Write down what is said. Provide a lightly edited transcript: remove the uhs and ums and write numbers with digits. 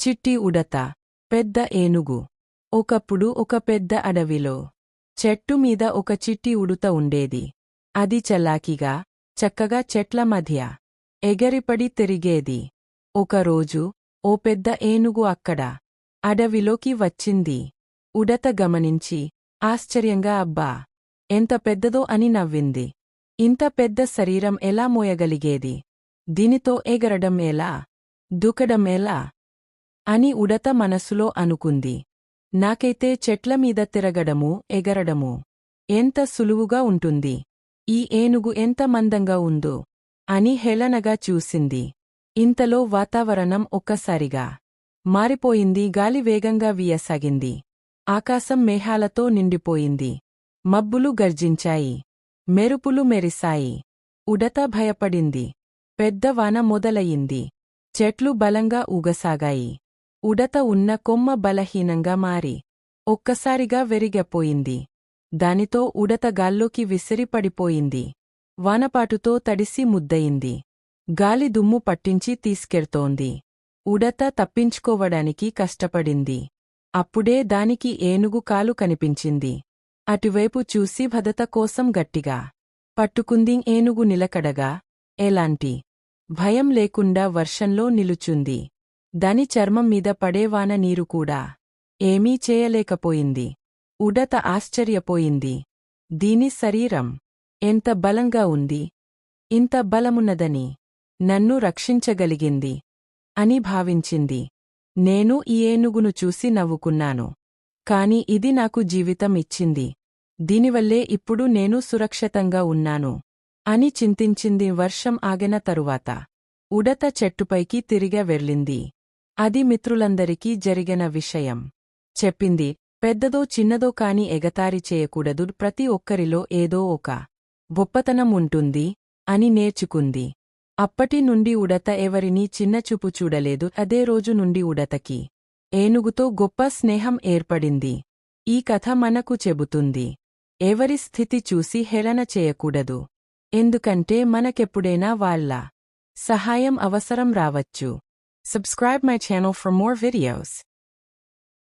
చిట్టి ఉడత, పెద్ద ఏనుగు. ఒకప్పుడు ఒక పెద్ద అడవిలో చెట్టు మీద ఒక చిట్టి ఉడుత ఉండేది. అది చలాకీగా, చక్కగా చెట్ల మధ్య ఎగరిపడి తిరిగేది. ఒకరోజు ఓ పెద్ద ఏనుగు అక్కడ అడవిలోకి వచ్చింది. ఉడత గమనించి ఆశ్చర్యంగా అబ్బా! ఎంత పెద్దదో అని నవ్వింది. ఇంత పెద్ద శరీరం ఎలా మోయగలిగేది? దీనితో ఎగరడం ఎలా? దూకడం ఎలా? అని ఉడత మనసులో అనుకుంది. నాకైతే చెట్లమీద తిరగడమూ ఎగరడమూ ఎంత సులువుగా ఉంటుంది. ఈ ఏనుగు ఎంత మందంగా ఉందో అని హేళనగా చూసింది. ఇంతలో వాతావరణం ఒక్కసారిగా మారిపోయింది. గాలి వేగంగా వీయసాగింది. ఆకాశం మేఘాలతో నిండిపోయింది. మబ్బులు గర్జించాయి. మెరుపులు మెరిశాయి. ఉడత భయపడింది. పెద్ద వాన మొదలయింది. చెట్లు బలంగా ఊగసాగాయి. ఉడత ఉన్న కొమ్మ బలహీనంగా మారి ఒక్కసారిగా వెరిగిపోయింది. దానితో ఉడత గాల్లోకి విసిరి పడిపోయింది. వానపాటుతో తడిసి ముద్దయింది. గాలి దుమ్ము పట్టించి తీసుకెళ్తోంది. ఉడత తప్పించుకోవడానికి కష్టపడింది. అప్పుడే దానికి ఏనుగు కాలు కనిపించింది. అటువైపు చూసి భద్రత కోసం గట్టిగా పట్టుకుంది. ఏనుగు నిలకడగా, ఎలాంటి భయం లేకుండా వర్షంలో నిలుచుంది. దాని చర్మం మీద పడే వాన నీరు కూడా ఏమీ చేయలేకపోయింది. ఉడత ఆశ్చర్యపోయింది. దీని శరీరం ఎంత బలంగా ఉంది! ఇంత బలమున్నదని నన్ను రక్షించగలిగింది అని భావించింది. నేను ఈ ఏనుగును చూసి నవ్వుకున్నాను. కాని ఇది నాకు జీవితం ఇచ్చింది. దీనివల్లే ఇప్పుడు నేను సురక్షితంగా ఉన్నాను అని చింతించింది. వర్షం ఆగిన తరువాత ఉడత చెట్టుపైకి తిరిగి వెళ్ళింది. అది మిత్రులందరికీ జరిగిన విషయం చెప్పింది. పెద్దదో చిన్నదో కాని ఎగతాళి చేయకూడదు. ప్రతి ఒక్కరిలో ఏదో ఒక గొప్పతనం ఉంటుంది అని నేర్చుకుంది. అప్పటి నుండి ఉడత ఎవరినీ చిన్నచూపు చూడలేదు. అదే రోజు నుండి ఉడతకి ఏనుగుతో గొప్ప స్నేహం ఏర్పడింది. ఈ కథ మనకు చెబుతుంది, ఎవరి స్థితి చూసి హేళన చేయకూడదు. ఎందుకంటే మనకెప్పుడైనా వాళ్ళ సహాయం అవసరం రావచ్చు. Subscribe my channel for more videos.